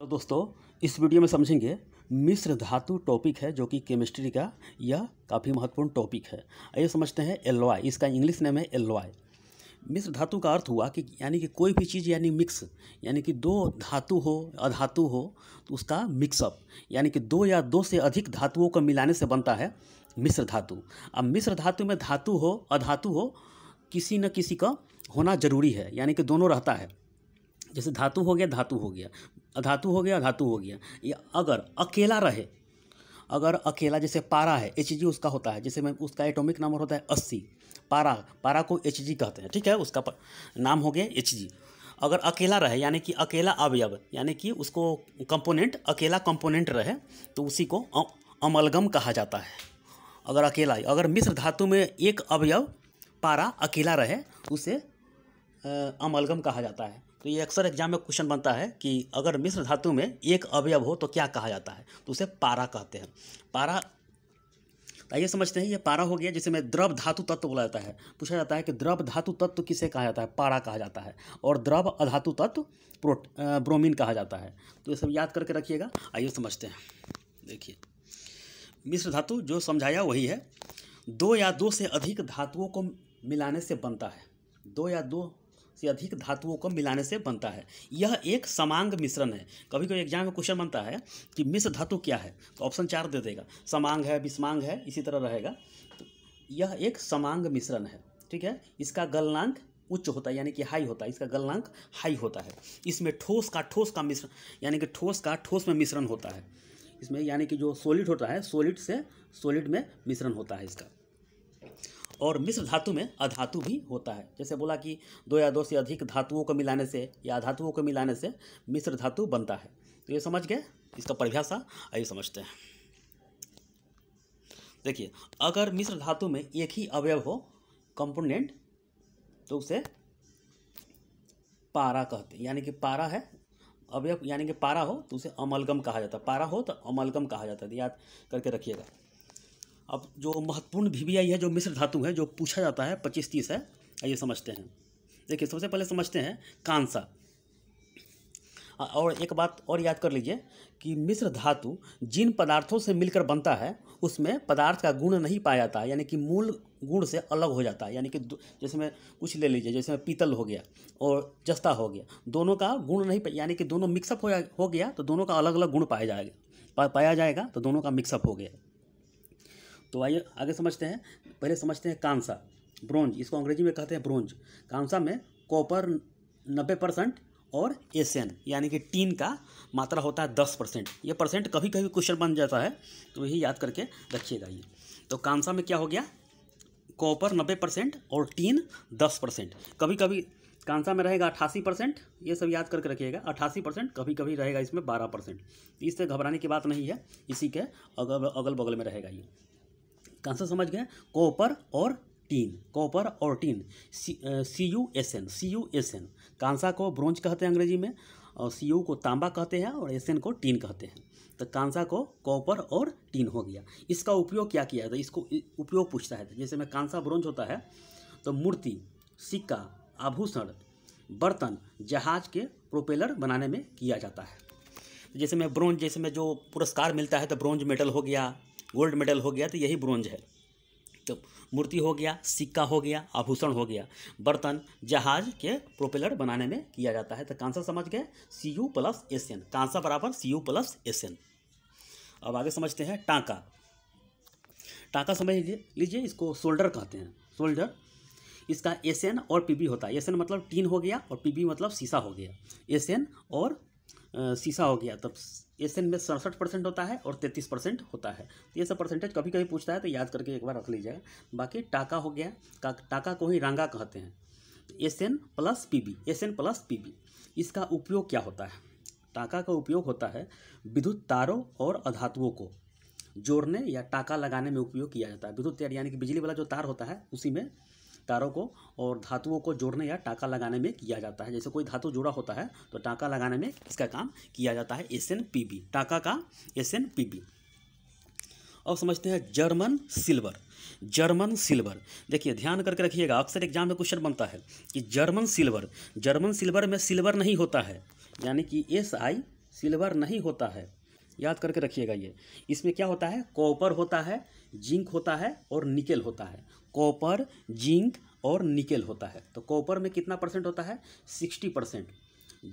तो दोस्तों इस वीडियो में समझेंगे मिश्र धातु टॉपिक है जो कि केमिस्ट्री का यह काफ़ी महत्वपूर्ण टॉपिक है। आइए समझते हैं एलॉय। इसका इंग्लिश नेम है एलॉय। मिश्र धातु का अर्थ हुआ कि यानी कि कोई भी चीज़ यानी मिक्स, यानी कि दो धातु हो अधातु हो तो उसका मिक्सअप, यानी कि दो या दो से अधिक धातुओं को मिलाने से बनता है मिश्र धातु। अब मिश्र धातु में धातु हो अधातु हो किसी न किसी का होना जरूरी है, यानी कि दोनों रहता है। जैसे धातु हो गया धातु हो गया, अधातु हो गया अधातु हो गया। या अगर अकेला रहे, अगर अकेला जैसे पारा है Hg उसका होता है, जैसे मैं उसका एटॉमिक नंबर होता है 80। पारा को Hg कहते हैं, ठीक है, उसका नाम हो गया Hg। अगर अकेला रहे यानी कि अकेला अवयव, यानी कि उसको कंपोनेंट अकेला कंपोनेंट रहे तो उसी को अमलगम कहा जाता है। अगर अकेला, अगर मिश्र धातु में एक अवयव पारा अकेला रहे उसे अमलगम कहा जाता है। तो ये अक्सर एग्जाम में क्वेश्चन बनता है कि अगर मिश्र धातु में एक अवयव हो तो क्या कहा जाता है, तो उसे पारा कहते हैं। पारा, आइए समझते हैं। ये पारा हो गया जिसे में द्रव धातु तत्व बोला जाता है। पूछा जाता है कि द्रव धातु तत्व किसे कहा जाता है, पारा कहा जाता है। और द्रव अधातु तत्व ब्रोमीन कहा जाता है। तो ये सब याद करके रखिएगा। आइए समझते हैं। देखिए मिश्र धातु जो समझाया वही है, दो या दो से अधिक धातुओं को मिलाने से बनता है। दो या दो से अधिक धातुओं को मिलाने से बनता है। यह एक समांग मिश्रण है। कभी कभी एग्जाम में क्वेश्चन बनता है कि मिश्र धातु क्या है, तो ऑप्शन 4 दे देगा, समांग है, विषमांग है, इसी तरह रहेगा। तो यह एक समांग मिश्रण है, ठीक है। इसका गलनांक उच्च होता है, यानी कि हाई होता है, इसका गलनांक हाई होता है। इसमें ठोस का मिश्रण, यानी कि ठोस में मिश्रण होता है इसमें, यानी कि जो सॉलिड होता है सॉलिड से सॉलिड में मिश्रण होता है इसका। और मिश्र धातु में अधातु भी होता है। जैसे बोला कि दो या दो से अधिक धातुओं को मिलाने से या अधातुओं को मिलाने से मिश्र धातु बनता है। तो ये समझ गए इसका परिभाषा। आइए समझते हैं। देखिए अगर मिश्र धातु में एक ही अवयव हो कंपोनेंट तो उसे पारा कहते हैं, यानी कि पारा है अवयव, यानी कि पारा हो तो उसे अमलगम कहा जाता है। पारा हो तो अमलगम कहा जाता है, याद करके रखिएगा। अब जो महत्वपूर्ण वीवीआई है, जो मिश्र धातु है, जो पूछा जाता है 25-30 है। आइए समझते हैं। देखिए सबसे पहले समझते हैं कांसा। और एक बात और याद कर लीजिए कि मिश्र धातु जिन पदार्थों से मिलकर बनता है उसमें पदार्थ का गुण नहीं पाया जाता है, यानी कि मूल गुण से अलग हो जाता है। यानी कि जैसे में कुछ ले लीजिए, जैसे में पीतल हो गया और जस्ता हो गया, दोनों का गुण नहीं, यानी कि दोनों मिक्सअप हो गया तो दोनों का अलग अलग गुण पाया जाएगा तो दोनों का मिक्सअप हो गया। तो आइए आगे समझते हैं। पहले समझते हैं कांसा, ब्रोंज, इसको अंग्रेजी में कहते हैं ब्रोंज। कांसा में कॉपर 90% और एसएन यानी कि टीन का मात्रा होता है 10%। ये परसेंट कभी कभी क्वेश्चन बन जाता है, तो यही याद करके रखिएगा। ये तो कांसा में क्या हो गया, कॉपर 90% और टीन 10%। कभी कभी कांसा में रहेगा 88%, ये सब याद करके रखिएगा। 88%, कभी कभी रहेगा इसमें 12%। इससे घबराने की बात नहीं है, इसी के अगल बगल में रहेगा। ये कांसा समझ गए। कॉपर और टीन, कॉपर और टीन, CuSN। कांसा को ब्रोंज कहते हैं अंग्रेजी में, और Cu को तांबा कहते हैं और Sn को टीन कहते हैं। तो कांसा को कॉपर और टीन हो गया। इसका उपयोग क्या किया था, इसको उपयोग पूछता है। जैसे में कांसा ब्रोंज होता है तो मूर्ति, सिक्का, आभूषण, बर्तन, जहाज के प्रोपेलर बनाने में किया जाता है। जैसे में ब्रोंज, जैसे में जो पुरस्कार मिलता है तो ब्रोंज मेडल हो गया, गोल्ड मेडल हो गया, तो यही ब्रोंज है। तो मूर्ति हो गया, सिक्का हो गया, आभूषण हो गया, बर्तन, जहाज के प्रोपेलर बनाने में किया जाता है। तो कांसा समझ गए, Cu + Sn, कांसा बराबर Cu + Sn। अब आगे समझते हैं टांका। टांका समझ लीजिए, इसको सोल्डर कहते हैं, सोल्डर। इसका Sn और Pb होता है। Sn मतलब टीन हो गया और Pb मतलब शीशा हो गया। Sn और शीशा हो गया, तब Sn में 67% होता है और 33% होता है। तो ये सब परसेंटेज कभी कभी पूछता है, तो याद करके एक बार रख लीजिएगा। बाकी टाका हो गया, टाका को ही रांगा कहते हैं। Sn + Pb, इसका उपयोग क्या होता है। टाका का उपयोग होता है विद्युत तारों और अधातुओं को जोड़ने या टाका लगाने में उपयोग किया जाता है। विद्युत तार यानी कि बिजली वाला जो तार होता है उसी में तारों को और धातुओं को जोड़ने या टाका लगाने में किया जाता है। जैसे कोई धातु जोड़ा होता है तो टाका लगाने में इसका काम किया जाता है। SnPb, टाका का SnPb। अब समझते हैं जर्मन सिल्वर। जर्मन सिल्वर, देखिए ध्यान करके रखिएगा, अक्सर एग्जाम में क्वेश्चन बनता है कि जर्मन सिल्वर में सिल्वर नहीं होता है, यानी कि SI सिल्वर नहीं होता है, याद करके रखिएगा ये। इसमें क्या होता है, कॉपर होता है, जिंक होता है और निकेल होता है। कॉपर, जिंक और निकेल होता है। तो कॉपर में कितना परसेंट होता है, 60%,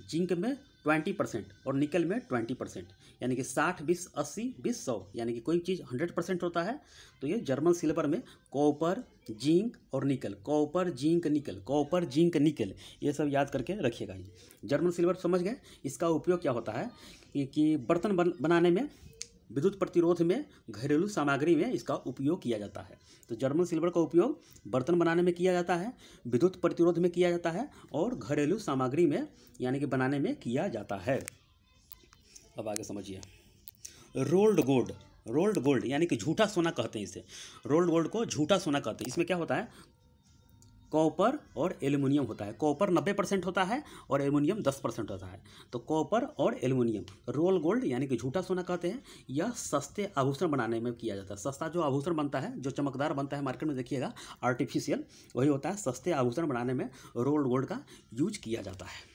जिंक में 20% और निकल में 20%, यानी कि 60, 20, 80, 20, 100, यानी कि कोई चीज़ 100% होता है तो ये जर्मन सिल्वर में कॉपर, जिंक और निकल, कॉपर, जिंक, निकल, कॉपर, जिंक, निकल, ये सब याद करके रखिएगा। ये जर्मन सिल्वर समझ गए। इसका उपयोग क्या होता है कि बर्तन बनाने में, विद्युत प्रतिरोध में, घरेलू सामग्री में इसका उपयोग किया जाता है। तो जर्मन सिल्वर का उपयोग बर्तन बनाने में किया जाता है, विद्युत प्रतिरोध में किया जाता है और घरेलू सामग्री में यानी कि बनाने में किया जाता है। अब आगे समझिए, रोल्ड गोल्ड। रोल्ड गोल्ड यानी कि झूठा सोना कहते हैं इसे। रोल्ड गोल्ड को झूठा सोना कहते हैं। इसमें क्या होता है, कॉपर और एल्युमिनियम होता है। कॉपर 90% होता है और एल्युमिनियम 10% होता है। तो कॉपर और एल्युमिनियम, रोल गोल्ड यानी कि झूठा सोना कहते हैं। यह सस्ते आभूषण बनाने में किया जाता है। सस्ता जो आभूषण बनता है, जो चमकदार बनता है मार्केट में देखिएगा, आर्टिफिशियल, वही होता है। सस्ते आभूषण बनाने में रोल गोल्ड का यूज किया जाता है।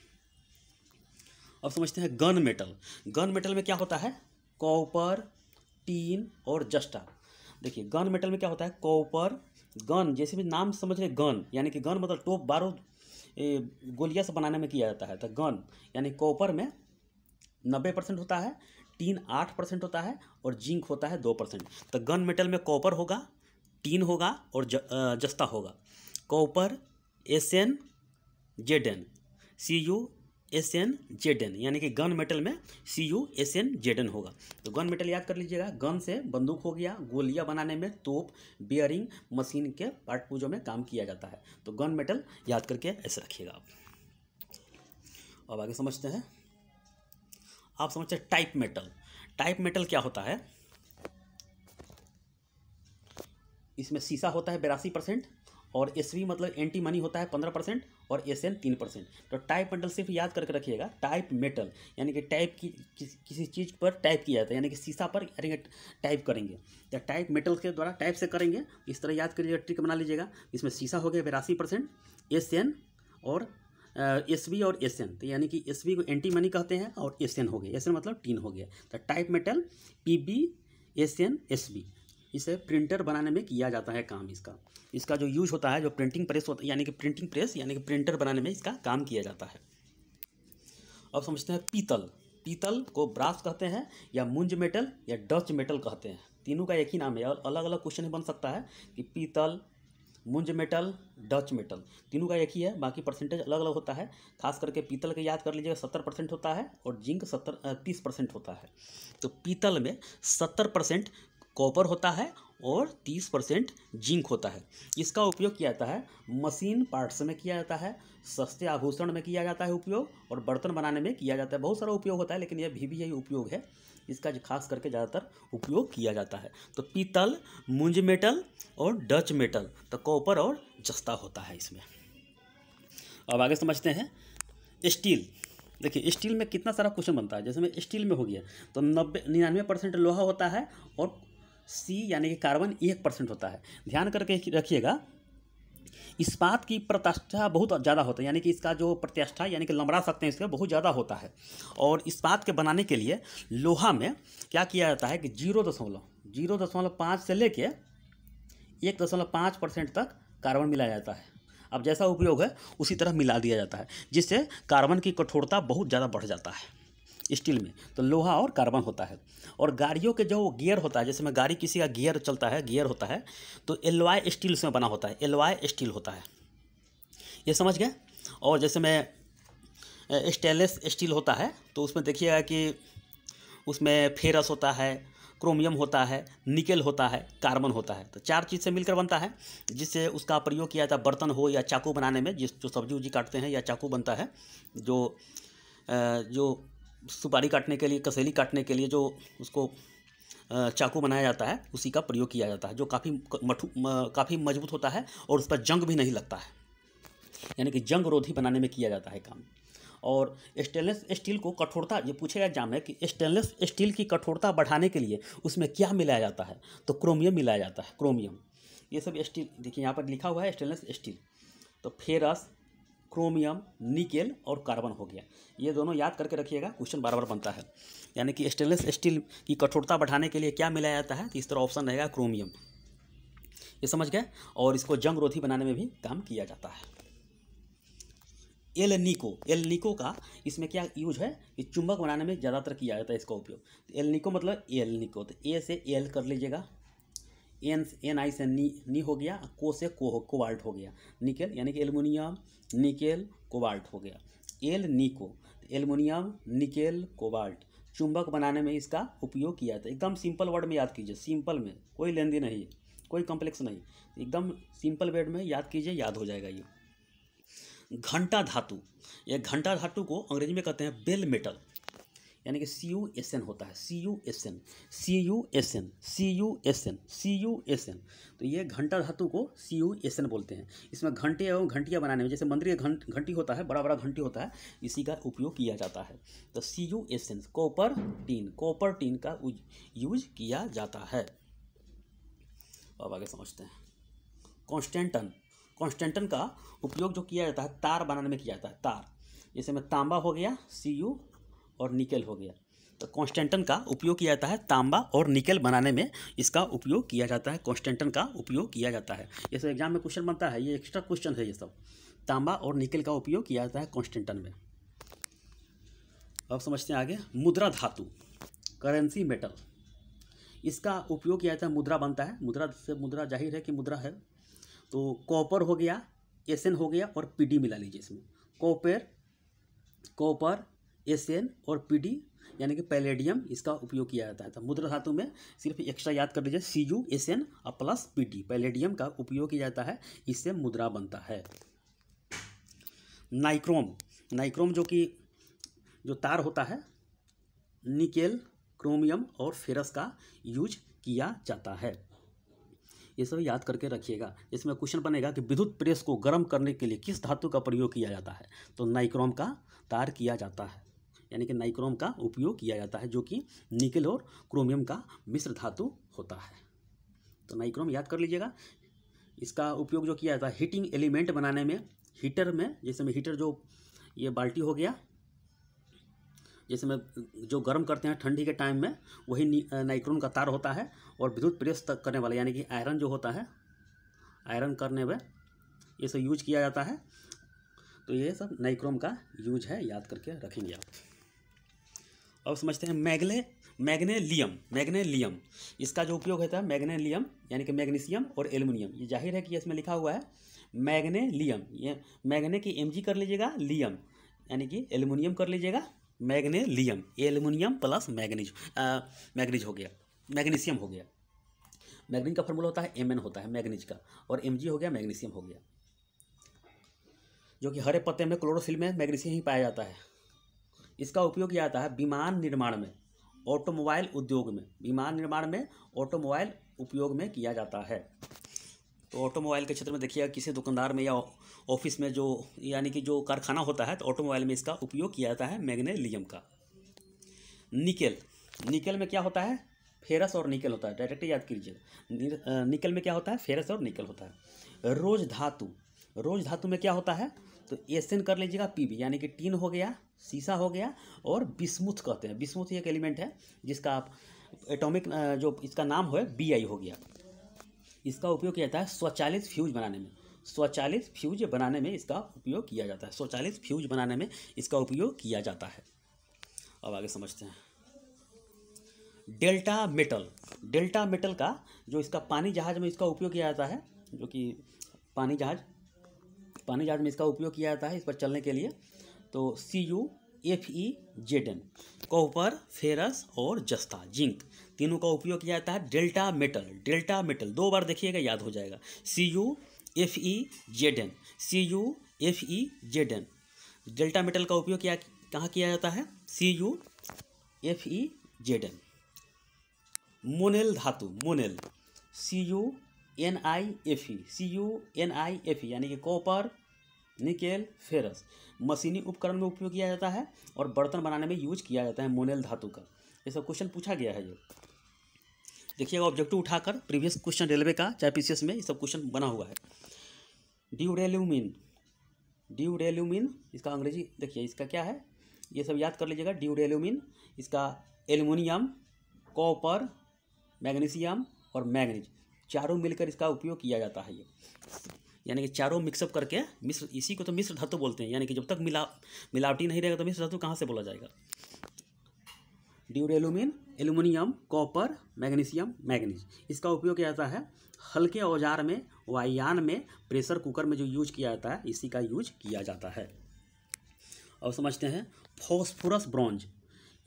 अब समझते हैं गन मेटल। गन मेटल में क्या होता है, कॉपर, टीन और जस्टा। देखिए गन मेटल में क्या होता है, कॉपर, गन, जैसे भी नाम समझ रहे, गन यानी कि गन मतलब टोप, बारूद, गोलियां से बनाने में किया जाता है। तो गन यानी कॉपर में 90% होता है, टीन 8% होता है और जिंक होता है 2%। तो गन मेटल में कॉपर होगा, टीन होगा और जस्ता होगा। कॉपर SnZn, CuSnZn, यानी कि गन मेटल में CuSnZn होगा। तो गन मेटल याद कर लीजिएगा। गन से बंदूक हो गया, गोलियां बनाने में, तोप, बियरिंग, मशीन के पार्ट पुर्जों में काम किया जाता है। तो गन मेटल याद करके ऐसे रखिएगा आप। अब आगे समझते हैं। आप समझते हैं टाइप मेटल। टाइप मेटल क्या होता है, इसमें शीशा होता है 82% और SV मतलब एंटी मनी होता है 15% और SN 3%। तो टाइप मेटल सिर्फ याद करके रखिएगा। टाइप मेटल यानी कि टाइप की किसी चीज़ पर टाइप किया जाता है, यानी कि शीशा पर टाइप करेंगे या टाइप मेटल के द्वारा टाइप से करेंगे। इस तरह याद करिएगा, ट्रिक बना लीजिएगा। इसमें शीशा हो गया 82%, SN और SV और SN, तो यानी कि SV को एंटी मनी कहते हैं और SN हो गया, SN मतलब टीन हो गया। तो type metal PB, SN, SV, इसे प्रिंटर बनाने में किया जाता है काम। इसका जो यूज होता है, जो प्रिंटिंग प्रेस होता है, यानी कि प्रिंटिंग प्रेस यानी कि प्रिंटर बनाने में इसका काम किया जाता है। अब समझते हैं पीतल। पीतल को ब्रास कहते हैं या मुंज मेटल या डच मेटल कहते हैं। तीनों का एक ही नाम है और अलग अलग क्वेश्चन ही बन सकता है कि पीतल, मुंज मेटल, डच मेटल, तीनों का एक ही है, बाकी परसेंटेज अलग अलग होता है। खास करके पीतल के याद कर लीजिएगा 70% होता है और जिंक 30% होता है। तो पीतल में 70% कॉपर होता है और 30% जिंक होता है। इसका उपयोग किया जाता है मशीन पार्ट्स में किया जाता है, सस्ते आभूषण में किया जाता है उपयोग, और बर्तन बनाने में किया जाता है। बहुत सारा उपयोग होता है, लेकिन यह भी यही उपयोग है। इसका जो खास करके ज़्यादातर उपयोग किया जाता है। तो पीतल, मुंज मेटल और डच मेटल, तो कॉपर और जस्ता होता है इसमें। अब आगे समझते हैं स्टील। देखिए स्टील में कितना सारा क्वेश्चन बनता है। जैसे में स्टील में हो गया तो 99% लोहा होता है और C यानी कि कार्बन 1% होता है। ध्यान करके रखिएगा, इस्पात की प्रतिष्ठा बहुत ज़्यादा होता है, यानी कि इसका जो प्रतिष्ठा यानी कि लंबड़ा सकते हैं इसका बहुत ज़्यादा होता है। और इस्पात के बनाने के लिए लोहा में क्या किया जाता है कि 0.5 से लेके 1.5% तक कार्बन मिलाया जाता है। अब जैसा उपयोग है उसी तरह मिला दिया जाता है, जिससे कार्बन की कठोरता बहुत ज़्यादा बढ़ जाता है स्टील में। तो लोहा और कार्बन होता है। और गाड़ियों के जो गियर होता है, जैसे में गाड़ी किसी का गियर चलता है, गियर होता है, तो एलॉय स्टील से बना होता है, एलॉय स्टील होता है, ये समझ गए। और जैसे में स्टेनलेस स्टील होता है, तो उसमें देखिएगा कि उसमें फेरस होता है, क्रोमियम होता है, निकेल होता है, कार्बन होता है। तो 4 चीज़ से मिलकर बनता है, जिससे उसका प्रयोग किया जाता है बर्तन हो या चाकू बनाने में। जो सब्जी उब्जी काटते हैं या चाकू बनता है, जो सुपारी काटने के लिए, कसेली काटने के लिए जो उसको चाकू बनाया जाता है, उसी का प्रयोग किया जाता है, जो काफ़ी मजबूत होता है और उस पर जंग भी नहीं लगता है, यानी कि जंग रोधी बनाने में किया जाता है काम। और स्टेनलेस स्टील को कठोरता, ये पूछेगा एग्जाम में कि स्टेनलेस स्टील की कठोरता बढ़ाने के लिए उसमें क्या मिलाया जाता है, तो क्रोमियम मिलाया जाता है। क्रोमियम, ये सब स्टील देखिए यहाँ पर लिखा हुआ है स्टेनलेस स्टील। तो फेरस, क्रोमियम, निकेल और कार्बन हो गया। ये दोनों याद करके रखिएगा, क्वेश्चन बार बार बनता है। यानी कि स्टेनलेस स्टील की कठोरता बढ़ाने के लिए क्या मिलाया जाता है, तो इस तरह ऑप्शन रहेगा क्रोमियम। ये समझ गए। और इसको जंग रोधी बनाने में भी काम किया जाता है। एल निको का इसमें क्या यूज है, कि चुंबक बनाने में ज़्यादातर किया जाता है इसका उपयोग। तो एल निको मतलब एल निको, तो ए से एल कर लीजिएगा, एन आई से नी हो गया, को से कोबाल्ट हो गया, निकेल यानी कि एल्युमिनियम, निकेल, कोबाल्ट हो गया। एल निको, एल्युमिनियम, निकेल, कोबाल्ट, चुंबक बनाने में इसका उपयोग किया जाता है। एकदम सिंपल वर्ड में याद कीजिए, सिंपल में, कोई लेंदी नहीं है, कोई कॉम्प्लेक्स नहीं, एकदम सिंपल वर्ड में याद कीजिए, याद हो जाएगा ये। घंटा धातु, ये घंटा धातु को अंग्रेजी में कहते हैं बेल मेटल, यानी कि CuSn होता है, CuSn, CuSn। तो ये घंटा धातु को CuSn बोलते हैं। इसमें घंटे एवं घंटियाँ बनाने में, जैसे मंदिर का घंटी होता है, बड़ा बड़ा घंटी होता है, इसी का उपयोग किया जाता है। तो CuSn, कॉपर टीन का यूज किया जाता है। अब आगे समझते हैं। कॉन्स्टेंटन का उपयोग जो किया जाता है तार बनाने में किया जाता है, तार, जैसे में तांबा हो गया Cu और निकेल हो गया। तो कॉन्स्टेंटन का उपयोग किया जाता है तांबा और निकेल बनाने में, इसका उपयोग किया जाता है, कॉन्स्टेंटन का उपयोग किया जाता है। ये सब एग्जाम में क्वेश्चन बनता है, ये एक्स्ट्रा क्वेश्चन है। ये सब तांबा और निकेल का उपयोग किया जाता है कॉन्स्टेंटन में। अब समझते हैं आगे। मुद्रा धातु, करेंसी मेटल, इसका उपयोग किया जाता है, मुद्रा बनता है, मुद्रा से, मुद्रा जाहिर है कि मुद्रा है। तो कॉपर हो गया, Sn हो गया और Pd मिला लीजिए इसमें, कॉपर, Sn और Pd यानी कि पैलेडियम, इसका उपयोग किया जाता है। तो मुद्रा धातु में सिर्फ एक्स्ट्रा याद कर लीजिए, CuSn और प्लस Pd, पैलेडियम का उपयोग किया जाता है, इससे मुद्रा बनता है। नाइक्रोम जो तार होता है, निकेल, क्रोमियम और फेरस का यूज किया जाता है। ये सब याद करके रखिएगा। इसमें क्वेश्चन बनेगा कि विद्युत प्रेस को गर्म करने के लिए किस धातु का प्रयोग किया जाता है, तो नाइक्रोम का तार किया जाता है, यानी कि नाइक्रोम का उपयोग किया जाता है, जो कि निकेल और क्रोमियम का मिश्र धातु होता है। तो नाइक्रोम याद कर लीजिएगा। इसका उपयोग जो किया जाता है हीटिंग एलिमेंट बनाने में, हीटर में, जैसे में हीटर जो ये बाल्टी हो गया, जैसे में जो गर्म करते हैं ठंडी के टाइम में, वही नाइक्रोम का तार होता है। और विद्युत प्रेस तक करने वाला, यानी कि आयरन जो होता है, आयरन करने में ये सब यूज किया जाता है। तो ये सब नाइक्रोम का यूज है, याद करके रखेंगे आप। अब समझते हैं मैग्नेलियम, इसका जो उपयोग होता है मैग्नेलियम, यानी कि मैग्नीशियम और एल्युमिनियम। ये जाहिर है कि इसमें लिखा हुआ है मैग्नेलियम, ये मैग्ने की Mg कर लीजिएगा, लियम यानी कि एल्युमिनियम कर लीजिएगा, मैग्नेलियम, एल्युमिनियम प्लस मैग्नीज हो गया, मैग्नीशियम हो गया। मैग्नीज का फॉर्मूला होता है Mn होता है मैग्नीज का, और Mg हो गया, मैग्नीशियम हो गया, जो कि हरे पत्ते में, क्लोरोफिल में मैग्नीशियम ही पाया जाता है। इसका उपयोग किया जाता है विमान निर्माण में, ऑटोमोबाइल उद्योग में, विमान निर्माण में, ऑटोमोबाइल उपयोग में किया जाता है। तो ऑटोमोबाइल के क्षेत्र में देखिएगा, किसी दुकानदार में या ऑफिस में, जो यानी कि जो कारखाना होता है, तो ऑटोमोबाइल में इसका उपयोग किया जाता है मैग्नेलियम का। निकेल में क्या होता है, फेरस और निकेल होता है, डायरेक्ट याद कीजिए। निकेल में क्या होता है, फेरस और निकेल होता है। रोज धातु में क्या होता है, तो Sn कर लीजिएगा, Pb यानी कि टीन हो गया, सीसा हो गया, और बिस्मुथ कहते हैं। बिस्मुथ एक एलिमेंट है जिसका आप एटॉमिक जो इसका नाम है Bi हो गया। इसका उपयोग किया जाता है स्वचालित फ्यूज बनाने में, स्वचालित फ्यूज बनाने में इसका उपयोग किया जाता है, स्वचालित फ्यूज बनाने में इसका उपयोग किया जाता है। अब आगे समझते हैं। डेल्टा मेटल का जो इसका पानी जहाज में इसका उपयोग किया जाता है, जो कि पानी जहाज में इसका उपयोग किया जाता है इस पर चलने के लिए। तो CuFeZn, कॉपर, फेरस और जस्ता, जिंक, तीनों का उपयोग किया जाता है डेल्टा मेटल। 2 बार देखिएगा, याद हो जाएगा। CuFeZn, डेल्टा मेटल का उपयोग कहाँ किया जाता है, CuFeZn। मोनेल धातु, CuNiFe यानी कि कॉपर, निकेल, फेरस, मशीनी उपकरण में उपयोग किया जाता है और बर्तन बनाने में यूज किया जाता है मोनेल धातु का। ये सब क्वेश्चन पूछा गया है। ये देखिएगा ऑब्जेक्टिव उठाकर, प्रीवियस क्वेश्चन रेलवे का चाहे PCS में ये सब क्वेश्चन बना हुआ है। ड्यूरेलुमिन ड्यूरेलुमिन, इसका अंग्रेजी देखिए इसका क्या है, ये सब याद कर लीजिएगा। ड्यूरेलुमिन, इसका एल्युमिनियम, कॉपर, मैग्नीशियम और मैग्नीज, चारों मिलकर इसका उपयोग किया जाता है। ये यानी कि चारों मिक्सअप करके मिश्र, इसी को तो मिश्र धातु बोलते हैं। यानी कि जब तक मिलावटी नहीं रहेगा तो मिश्र धातु कहाँ से बोला जाएगा। ड्यूरेलुमिन, एल्युमिनियम, कॉपर, मैग्नीशियम, मैग्नीज, इसका उपयोग किया जाता है हल्के औजार में, वायुयान में, प्रेशर कुकर में जो यूज किया जाता है, इसी का यूज किया जाता है। अब समझते हैं फॉस्फोरस ब्रॉन्ज।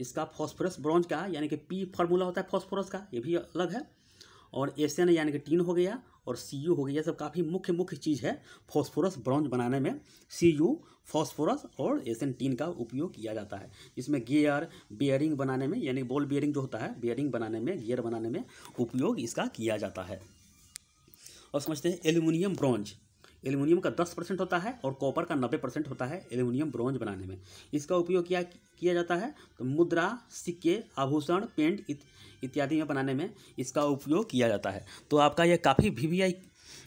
इसका फॉस्फोरस ब्रॉन्ज का यानी कि पी फार्मूला होता है फॉस्फोरस का, ये भी अलग है। और एसएन यानी कि टीन हो गया और सीयू हो गया, ये सब काफ़ी मुख्य चीज़ है फॉस्फोरस ब्रॉन्ज बनाने में। सीयू फॉस्फोरस और एसएन टीन का उपयोग किया जाता है। इसमें गियर बियरिंग बनाने में, यानी बॉल बियरिंग जो होता है, बियरिंग बनाने में, गियर बनाने में उपयोग इसका किया जाता है। और समझते हैं एल्युमिनियम ब्रॉन्ज। एल्युमिनियम का 10% होता है और कॉपर का 90% होता है एल्युमिनियम ब्रॉन्ज बनाने में। इसका उपयोग किया जाता है तो मुद्रा, सिक्के, आभूषण, पेंट इत्यादि में बनाने में इसका उपयोग किया जाता है। तो आपका ये काफ़ी VVI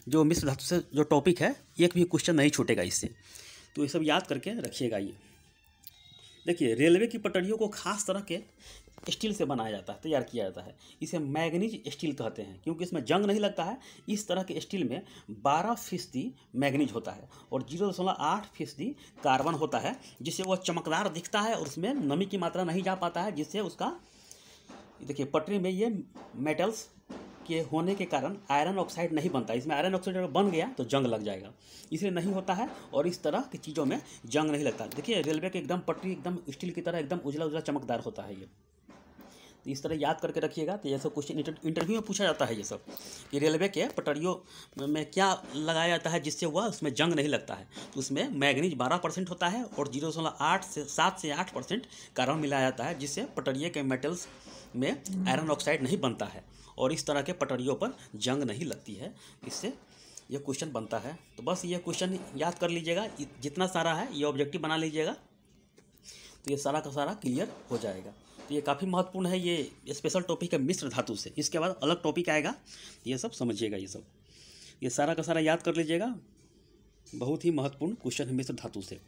जो मिश्र धातु से जो टॉपिक है, एक भी क्वेश्चन नहीं छूटेगा इससे, तो ये सब याद करके रखिएगा। ये देखिए रेलवे की पटरियों को खास तरह के स्टील से बनाया जाता है, तैयार किया जाता है। इसे मैग्नीज स्टील कहते हैं क्योंकि इसमें जंग नहीं लगता है। इस तरह के स्टील में 12% मैग्नीज होता है और 0.8% कार्बन होता है, जिससे वह चमकदार दिखता है और उसमें नमी की मात्रा नहीं जा पाता है, जिससे उसका देखिए पटरी में ये मेटल्स के होने के कारण आयरन ऑक्साइड नहीं बनता। इसमें आयरन ऑक्साइड अगर बन गया तो जंग लग जाएगा, इसलिए नहीं होता है और इस तरह की चीज़ों में जंग नहीं लगता। देखिए रेलवे के एकदम पटरी एकदम स्टील की तरह एकदम उजला उजला चमकदार होता है ये। तो इस तरह याद करके रखिएगा। तो ये सब क्वेश्चन इंटरव्यू में पूछा जाता है ये सब, कि रेलवे के पटरियों में क्या लगाया जाता है जिससे वह उसमें जंग नहीं लगता है। तो उसमें मैग्नीज 12% होता है और 0.7 से 8% कार्बन मिलाया जाता है, जिससे पटरिये के मेटल्स में आयरन ऑक्साइड नहीं बनता है और इस तरह के पटरियों पर जंग नहीं लगती है। इससे यह क्वेश्चन बनता है। तो बस ये क्वेश्चन याद कर लीजिएगा, जितना सारा है ये ऑब्जेक्टिव बना लीजिएगा, तो ये सारा का सारा क्लियर हो जाएगा। तो ये काफ़ी महत्वपूर्ण है, ये स्पेशल टॉपिक है मिश्र धातु से। इसके बाद अलग टॉपिक आएगा, ये सब समझिएगा। ये सारा का सारा याद कर लीजिएगा, बहुत ही महत्वपूर्ण क्वेश्चन है मिश्र धातु से।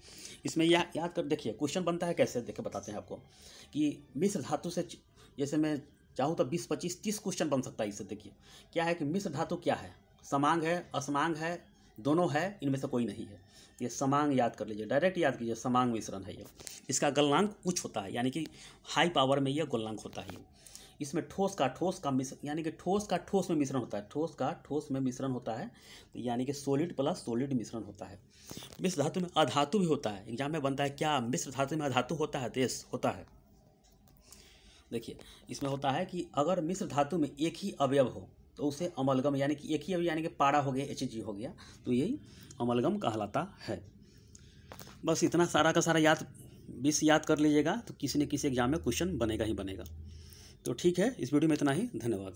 इसमें याद कर देखिए क्वेश्चन बनता है कैसे, देखिए बताते हैं आपको कि मिश्र धातु से जैसे मैं चाहूँ तो 20, 25, 30 क्वेश्चन बन सकता है इससे। देखिए क्या है कि मिश्र धातु क्या है, समांग है, असमांग है, दोनों है, इनमें से कोई नहीं है। ये समांग याद कर लीजिए, डायरेक्ट याद कीजिए, समांग मिश्रण है ये। इसका गलनांक उच्च होता है, यानी कि हाई पावर में ये गलनांक होता है। इसमें ठोस का मिश्रण, यानी कि ठोस का ठोस में मिश्रण होता है, ठोस का ठोस में मिश्रण होता है, तो यानी कि सॉलिड प्लस सॉलिड मिश्रण होता है। मिश्र धातु में अधातु भी होता है, एग्जाम में बनता है क्या मिश्र धातु में अधातु होता है, देश होता है। देखिए इसमें होता है कि अगर मिश्र धातु में एक ही अवयव हो तो उसे अमलगम, यानी कि एक ही अवयव, यानी कि पारा हो गया, Hg हो गया, तो यही अमलगम कहलाता है। बस इतना सारा का सारा याद कर लीजिएगा, तो किसी न किसी एग्जाम में क्वेश्चन बनेगा ही बनेगा। तो ठीक है, इस वीडियो में इतना ही, धन्यवाद।